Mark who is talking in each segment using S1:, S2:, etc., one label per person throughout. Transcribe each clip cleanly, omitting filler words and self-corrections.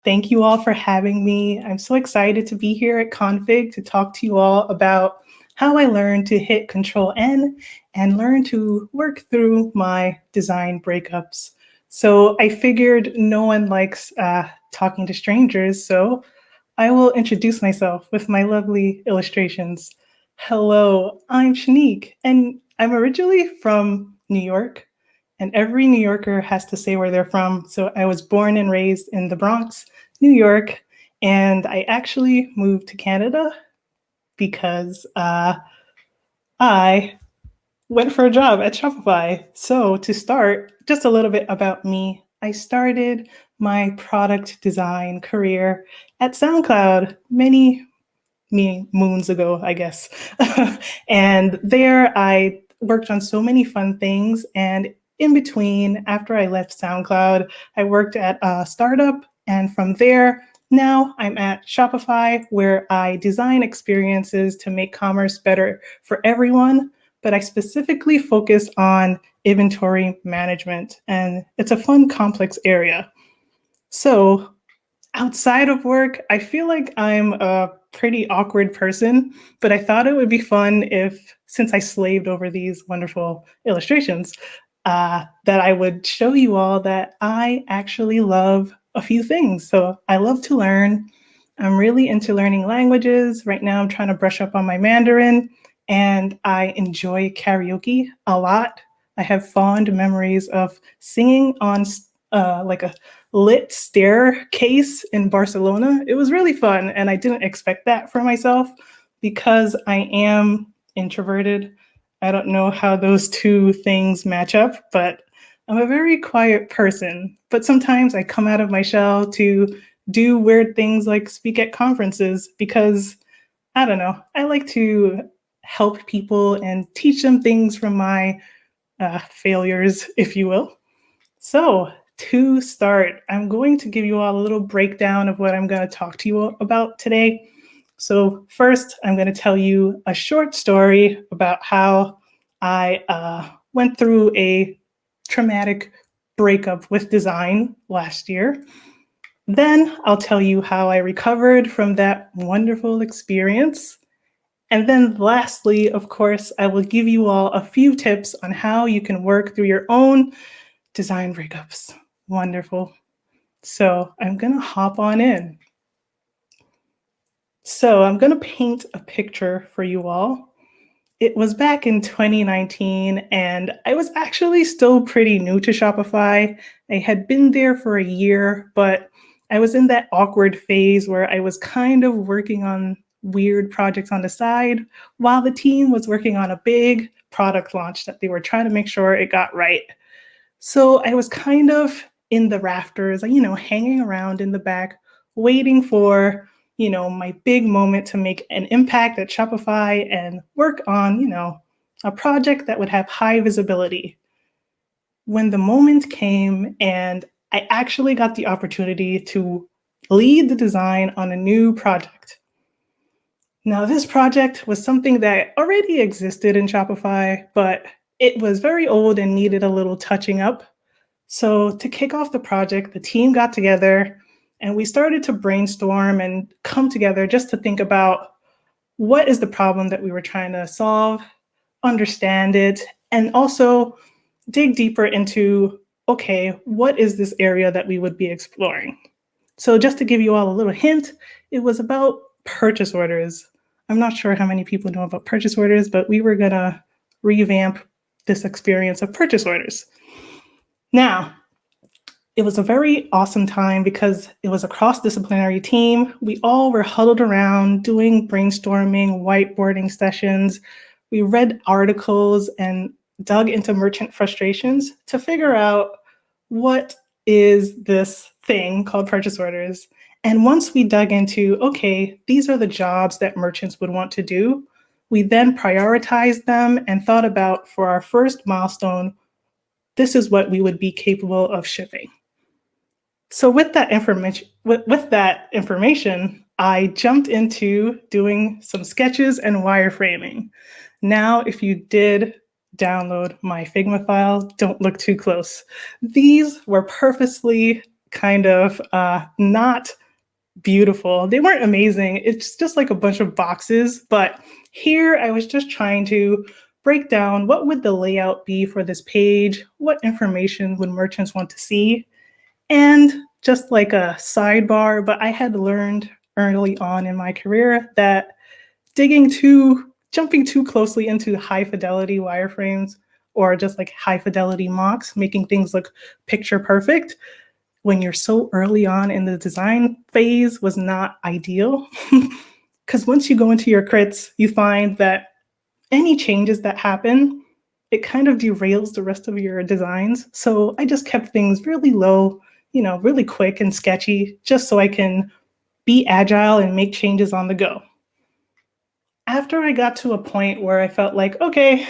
S1: Thank you all for having me. I'm so excited to be here at Config to talk to you all about how I learned to hit Ctrl+N and learn to work through my design breakups. So I figured no one likes talking to strangers, so I will introduce myself with my lovely illustrations. Hello, I'm Shanique, and I'm originally from New York, and every New Yorker has to say where they're from. So I was born and raised in the Bronx, New York, and I actually moved to Canada because I went for a job at Shopify. So to start, just a little bit about me. I started my product design career at SoundCloud many moons ago, I guess. And there I worked on so many fun things. And in between, after I left SoundCloud, I worked at a startup. And from there, now I'm at Shopify, where I design experiences to make commerce better for everyone. But I specifically focus on inventory management. And it's a fun, complex area. So outside of work, I feel like I'm a pretty awkward person, but I thought it would be fun if, since I slaved over these wonderful illustrations, that I would show you all that I actually love a few things. So I love to learn. I'm really into learning languages. Right now, I'm trying to brush up on my Mandarin, and I enjoy karaoke a lot. I have fond memories of singing on like a lit staircase in Barcelona. It was really fun, and I didn't expect that for myself because I am introverted. I don't know how those two things match up, but I'm a very quiet person. But sometimes I come out of my shell to do weird things like speak at conferences because I don't know, I like to help people and teach them things from my failures, if you will. So, to start, I'm going to give you all a little breakdown of what I'm going to talk to you about today. So, first, I'm going to tell you a short story about how I went through a traumatic breakup with design last year. Then, I'll tell you how I recovered from that wonderful experience. And then, lastly, of course, I will give you all a few tips on how you can work through your own design breakups. Wonderful. So I'm going to hop on in. So I'm going to paint a picture for you all. It was back in 2019, and I was actually still pretty new to Shopify. I had been there for a year, but I was in that awkward phase where I was kind of working on weird projects on the side while the team was working on a big product launch that they were trying to make sure it got right. So I was kind of in the rafters, hanging around in the back, waiting for, my big moment to make an impact at Shopify and work on, a project that would have high visibility. When the moment came and I actually got the opportunity to lead the design on a new project. Now, this project was something that already existed in Shopify, but it was very old and needed a little touching up. So to kick off the project, the team got together and we started to brainstorm and come together just to think about what is the problem that we were trying to solve, understand it, and also dig deeper into, okay, what is this area that we would be exploring? So just to give you all a little hint, it was about purchase orders. I'm not sure how many people know about purchase orders, but we were gonna revamp this experience of purchase orders. Now, it was a very awesome time because it was a cross-disciplinary team. We all were huddled around doing brainstorming, whiteboarding sessions. We read articles and dug into merchant frustrations to figure out what is this thing called purchase orders. And once we dug into, okay, these are the jobs that merchants would want to do, we then prioritized them and thought about, for our first milestone, this is what we would be capable of shipping. So with that information, I jumped into doing some sketches and wireframing. Now, if you did download my Figma file, don't look too close. These were purposely kind of not beautiful. They weren't amazing. It's just like a bunch of boxes. But here I was just trying to break down what would the layout be for this page? What information would merchants want to see? And just like a sidebar, but I had learned early on in my career that jumping too closely into high fidelity wireframes or just like high fidelity mocks, making things look picture perfect when you're so early on in the design phase was not ideal. Because once you go into your crits, you find that any changes that happen, it kind of derails the rest of your designs. So I just kept things really low, really quick and sketchy, just so I can be agile and make changes on the go. After I got to a point where I felt like, okay,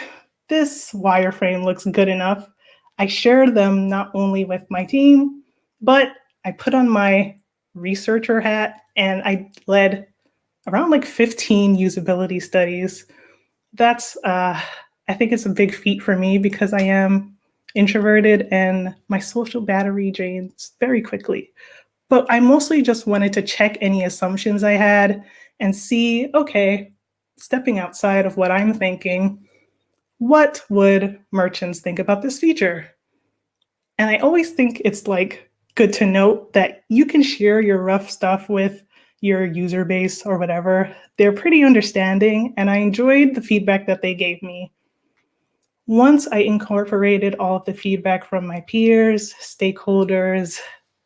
S1: this wireframe looks good enough, I shared them not only with my team, but I put on my researcher hat and I led around like 15 usability studies. That's, I think it's a big feat for me because I am introverted and my social battery drains very quickly. But I mostly just wanted to check any assumptions I had and see, okay, stepping outside of what I'm thinking, what would merchants think about this feature? And I always think it's like good to note that you can share your rough stuff with your user base or whatever. They're pretty understanding, and I enjoyed the feedback that they gave me. Once I incorporated all of the feedback from my peers, stakeholders,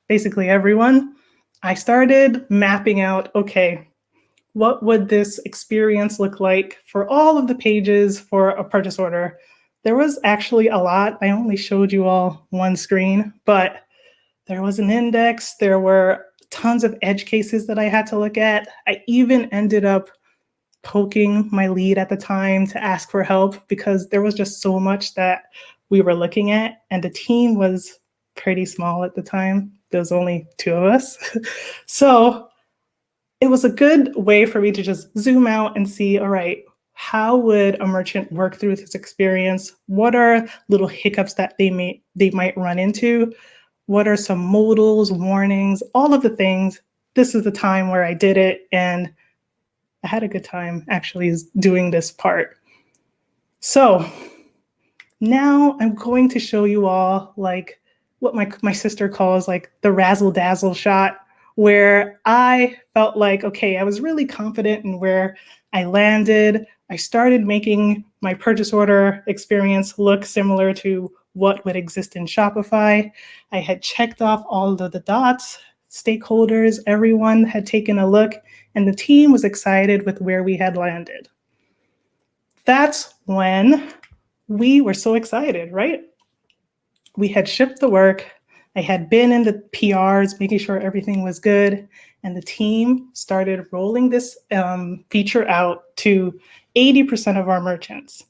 S1: basically everyone, I started mapping out, okay, what would this experience look like for all of the pages for a purchase order? There was actually a lot. I only showed you all one screen, but there was an index. There were tons of edge cases that I had to look at. I even ended up poking my lead at the time to ask for help because there was just so much that we were looking at, and the team was pretty small at the time. There was only two of us. So it was a good way for me to just zoom out and see, all right, how would a merchant work through this experience? What are little hiccups that they might run into? What are some modals, warnings, all of the things? This is the time where I did it, and I had a good time actually doing this part. So now I'm going to show you all like what my sister calls like the razzle dazzle shot, where I felt like, okay, I was really confident in where I landed. I started making my purchase order experience look similar to what would exist in Shopify. I had checked off all of the dots, stakeholders, everyone had taken a look, and the team was excited with where we had landed. That's when we were so excited, right? We had shipped the work. I had been in the PRs, making sure everything was good. And the team started rolling this feature out to 80% of our merchants.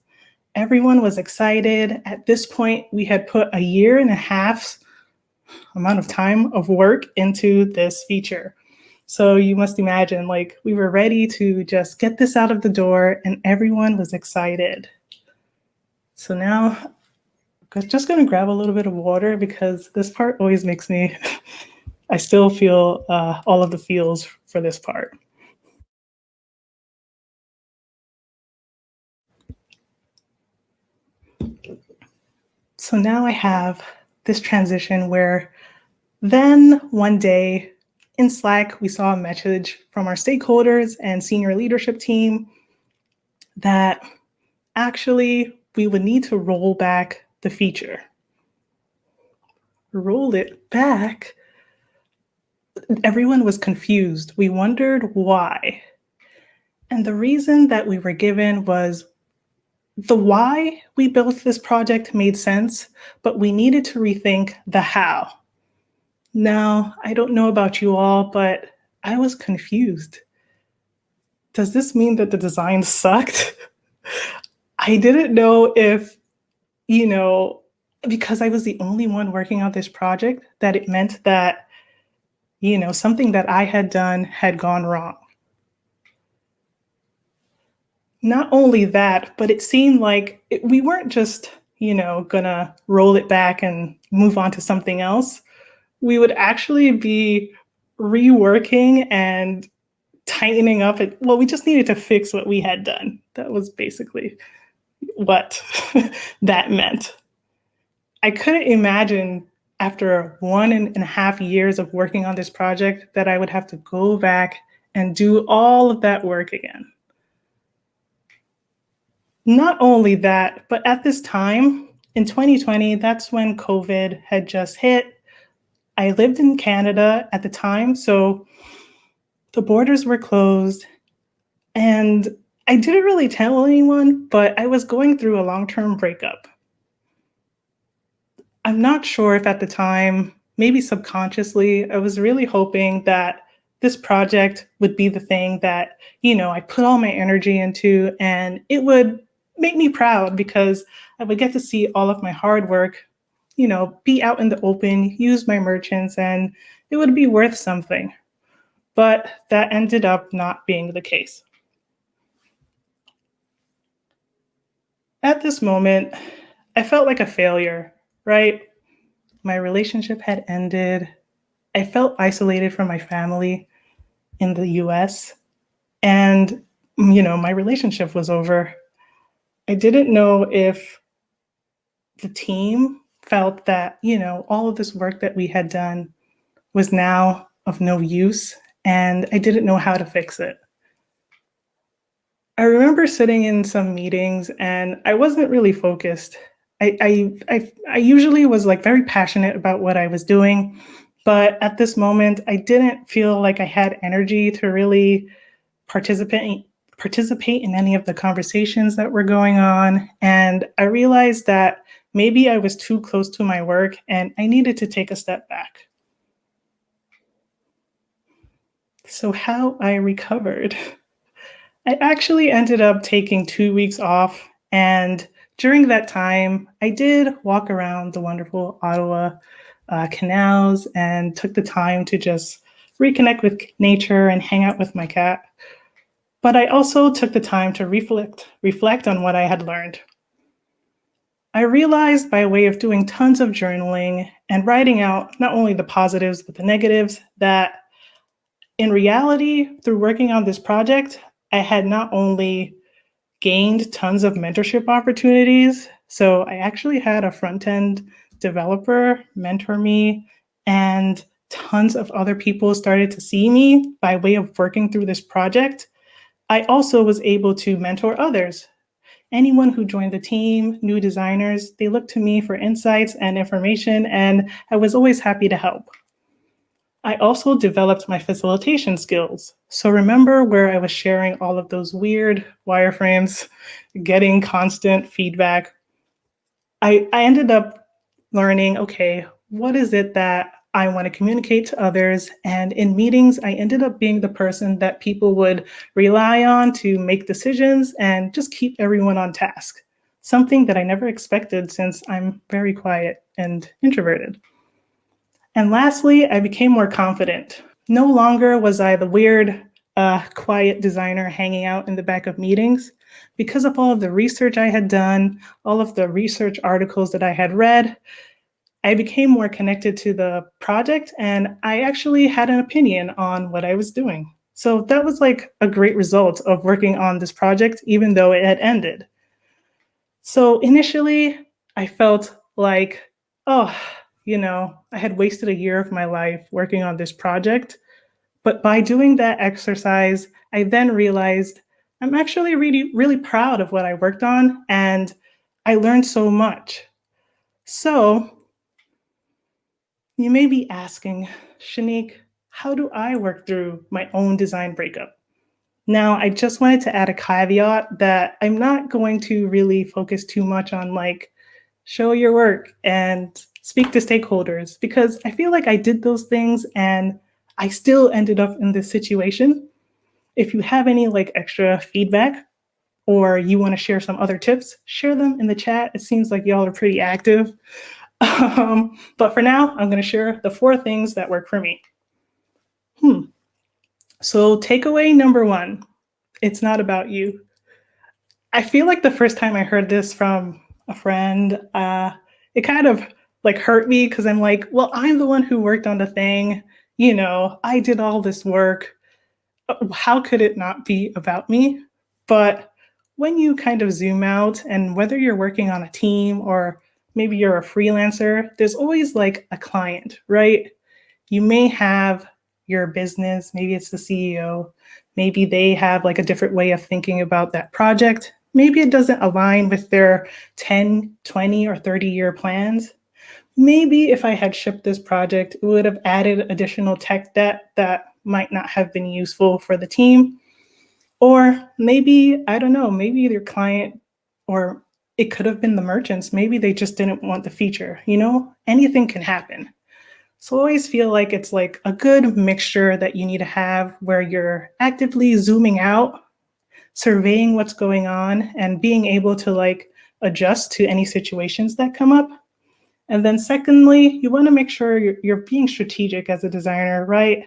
S1: Everyone was excited. At this point, we had put a year and a half's amount of time of work into this feature. So you must imagine, like, we were ready to just get this out of the door and everyone was excited. So now I'm just going to grab a little bit of water because this part always makes me, I still feel all of the feels for this part. So now I have this transition where then one day in Slack, we saw a message from our stakeholders and senior leadership team that actually we would need to roll back the feature. Roll it back? Everyone was confused. We wondered why. And the reason that we were given was the why we built this project made sense, but we needed to rethink the how. Now, I don't know about you all, but I was confused. Does this mean that the design sucked? I didn't know if, because I was the only one working on this project, that it meant that, something that I had done had gone wrong. Not only that, but it seemed like we weren't just, gonna roll it back and move on to something else. we would actually be reworking and tightening up it. Well, we just needed to fix what we had done. That was basically what that meant. I couldn't imagine after 1.5 years of working on this project that I would have to go back and do all of that work again. Not only that, but at this time in 2020, that's when COVID had just hit. I lived in Canada at the time, so the borders were closed, and I didn't really tell anyone, but I was going through a long-term breakup. I'm not sure if at the time, maybe subconsciously, I was really hoping that this project would be the thing that, I put all my energy into, and it would make me proud because I would get to see all of my hard work, be out in the open, use my merchants, and it would be worth something. But that ended up not being the case. At this moment, I felt like a failure, right? My relationship had ended. I felt isolated from my family in the US, and my relationship was over. I didn't know if the team felt that, all of this work that we had done was now of no use, and I didn't know how to fix it. I remember sitting in some meetings and I wasn't really focused. I usually was like very passionate about what I was doing, but at this moment, I didn't feel like I had energy to really participate in any of the conversations that were going on. And I realized that maybe I was too close to my work and I needed to take a step back. So how I recovered. I actually ended up taking 2 weeks off, and during that time, I did walk around the wonderful Ottawa canals and took the time to just reconnect with nature and hang out with my cat. But I also took the time to reflect on what I had learned. I realized by way of doing tons of journaling and writing out not only the positives but the negatives that in reality, through working on this project, I had not only gained tons of mentorship opportunities, so I actually had a front-end developer mentor me, and tons of other people started to see me by way of working through this project. I also was able to mentor others. Anyone who joined the team, new designers, they looked to me for insights and information, and I was always happy to help. I also developed my facilitation skills. So remember where I was sharing all of those weird wireframes, getting constant feedback. I ended up learning, okay, what is it that I want to communicate to others? And in meetings, I ended up being the person that people would rely on to make decisions and just keep everyone on task. Something that I never expected since I'm very quiet and introverted. And lastly, I became more confident. No longer was I the weird, quiet designer hanging out in the back of meetings. Because of all of the research I had done, all of the research articles that I had read, I became more connected to the project, and I actually had an opinion on what I was doing. So that was like a great result of working on this project, even though it had ended. So initially, I felt like, oh, I had wasted a year of my life working on this project. But by doing that exercise, I then realized I'm actually really, really proud of what I worked on, and I learned so much. So you may be asking, Shanique, how do I work through my own design breakup? Now, I just wanted to add a caveat that I'm not going to really focus too much on show your work and speak to stakeholders, because I feel like I did those things and I still ended up in this situation. If you have any extra feedback or you want to share some other tips, share them in the chat. It seems like y'all are pretty active. But for now, I'm going to share the 4 things that work for me. So takeaway number 1, it's not about you. I feel like the first time I heard this from a friend, it kind of like hurt me because I'm like, well, I'm the one who worked on the thing. I did all this work. How could it not be about me? But when you kind of zoom out, and whether you're working on a team or maybe you're a freelancer, there's always like a client, right? You may have your business, maybe it's the CEO, maybe they have like a different way of thinking about that project. Maybe it doesn't align with their 10, 20, or 30-year plans. Maybe if I had shipped this project, it would have added additional tech debt that might not have been useful for the team. Or maybe, I don't know, maybe your client, or it could have been the merchants, maybe they just didn't want the feature. Anything can happen. So I always feel like it's like a good mixture that you need to have where you're actively zooming out, surveying what's going on, and being able to like adjust to any situations that come up. And then secondly, you want to make sure you're being strategic as a designer, right?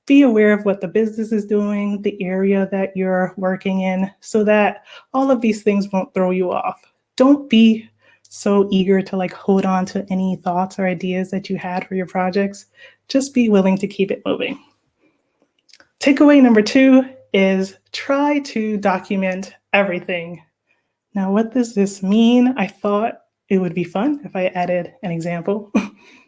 S1: Be aware of what the business is doing, the area that you're working in, so that all of these things won't throw you off. Don't be so eager to like hold on to any thoughts or ideas that you had for your projects. Just be willing to keep it moving. Takeaway number 2 is try to document everything. Now, what does this mean? I thought it would be fun if I added an example.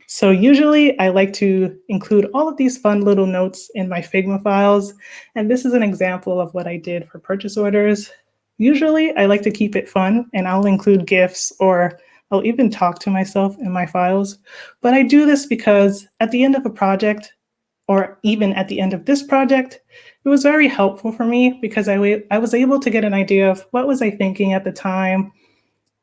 S1: So usually I like to include all of these fun little notes in my Figma files. And this is an example of what I did for purchase orders. Usually I like to keep it fun, and I'll include GIFs, or I'll even talk to myself in my files. But I do this because at the end of a project, or even at the end of this project, it was very helpful for me because I was able to get an idea of what was I thinking at the time.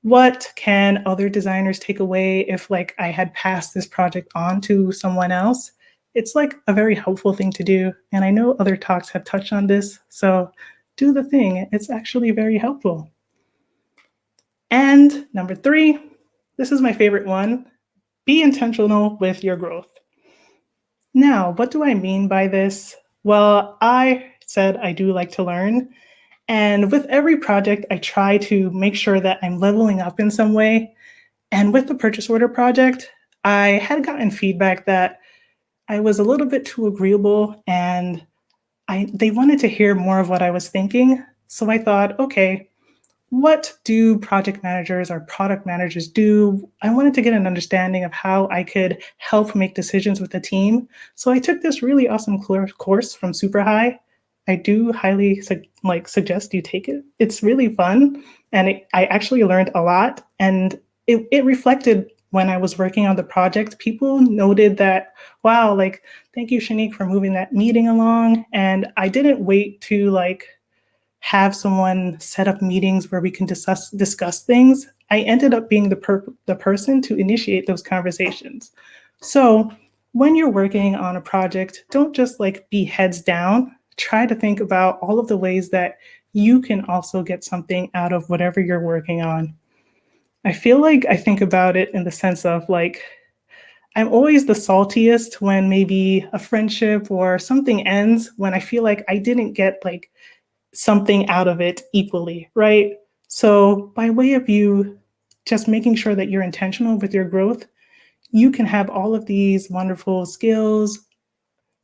S1: What can other designers take away if like I had passed this project on to someone else? It's like a very helpful thing to do. And I know other talks have touched on this. So do the thing. It's actually very helpful. And number 3, this is my favorite one. Be intentional with your growth. Now, what do I mean by this? Well, I said I do like to learn. And with every project, I try to make sure that I'm leveling up in some way. And with the purchase order project, I had gotten feedback that I was a little bit too agreeable, and they wanted to hear more of what I was thinking. So I thought, okay, what do project managers or product managers do? I wanted to get an understanding of how I could help make decisions with the team. So I took this really awesome course from Super High. I do highly suggest you take it. It's really fun, and I actually learned a lot. And it reflected when I was working on the project. People noted that, wow, like, thank you, Shanique, for moving that meeting along. And I didn't wait to like have someone set up meetings where we can discuss things. I ended up being the person to initiate those conversations. So when you're working on a project, don't just like be heads down. Try to think about all of the ways that you can also get something out of whatever you're working on. I feel like I think about it in the sense of like, I'm always the saltiest when maybe a friendship or something ends, when I feel like I didn't get like something out of it equally, right? So by way of you just making sure that you're intentional with your growth, you can have all of these wonderful skills,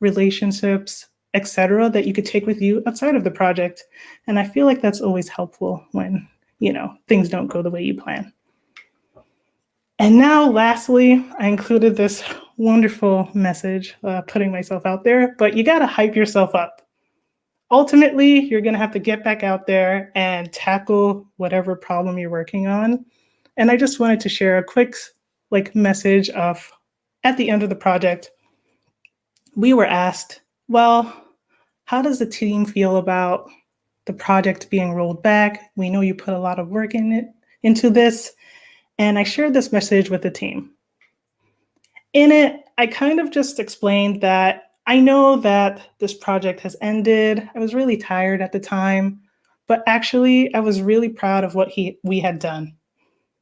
S1: relationships, etc., that you could take with you outside of the project. And I feel like that's always helpful when, things don't go the way you plan. And now, lastly, I included this wonderful message, putting myself out there, but you got to hype yourself up. Ultimately, you're going to have to get back out there and tackle whatever problem you're working on. And I just wanted to share a quick message of, at the end of the project, we were asked, well, how does the team feel about the project being rolled back? We know you put a lot of work into this. And I shared this message with the team. In it, I kind of just explained that I know that this project has ended. I was really tired at the time, but actually I was really proud of what we had done.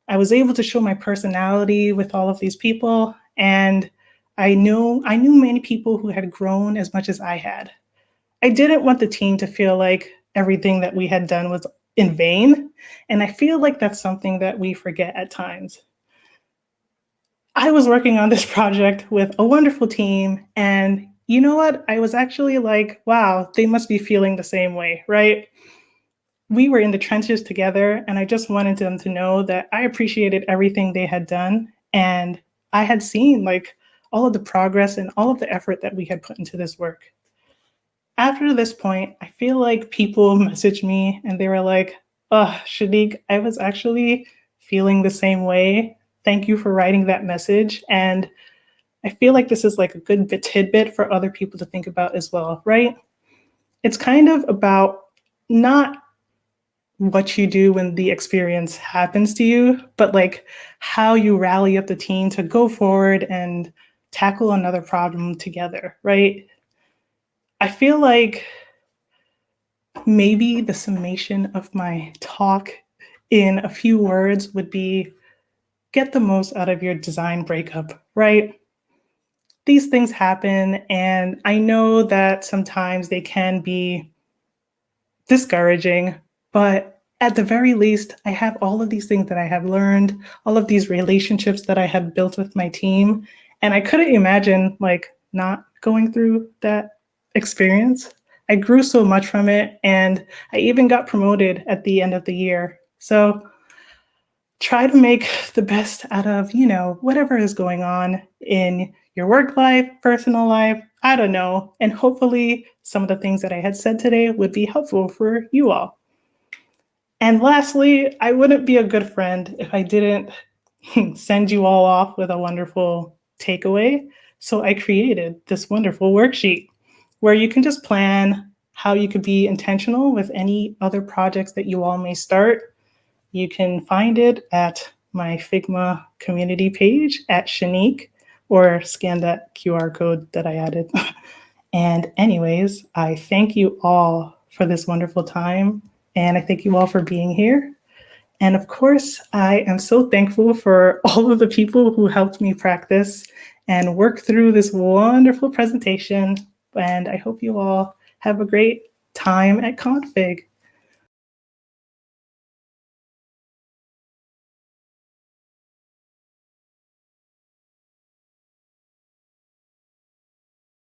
S1: I was able to show my personality with all of these people, and I knew many people who had grown as much as I had. I didn't want the team to feel like everything that we had done was in vain, and I feel like that's something that we forget at times. I was working on this project with a wonderful team, and you know what? I was actually like, wow, they must be feeling the same way, right? We were in the trenches together, and I just wanted them to know that I appreciated everything they had done, and I had seen like all of the progress and all of the effort that we had put into this work. After this point, I feel like people messaged me and they were like, "Oh, Shanique, I was actually feeling the same way. Thank you for writing that message." And I feel like this is like a good bit tidbit for other people to think about as well, right? It's kind of about not what you do when the experience happens to you, but like how you rally up the team to go forward and tackle another problem together, right? I feel like maybe the summation of my talk in a few words would be get the most out of your design breakup, right? These things happen, and I know that sometimes they can be discouraging, but at the very least, I have all of these things that I have learned, all of these relationships that I have built with my team, and I couldn't imagine like not going through that experience. I grew so much from it, and I even got promoted at the end of the year. So try to make the best out of, whatever is going on in your work life, personal life, I don't know. And hopefully, some of the things that I had said today would be helpful for you all. And lastly, I wouldn't be a good friend if I didn't send you all off with a wonderful takeaway. So I created this wonderful worksheet where you can just plan how you could be intentional with any other projects that you all may start. You can find it at my Figma community page at Shanique, or scan that QR code that I added. And anyways, I thank you all for this wonderful time. And I thank you all for being here. And of course, I am so thankful for all of the people who helped me practice and work through this wonderful presentation. And I hope you all have a great time at Config.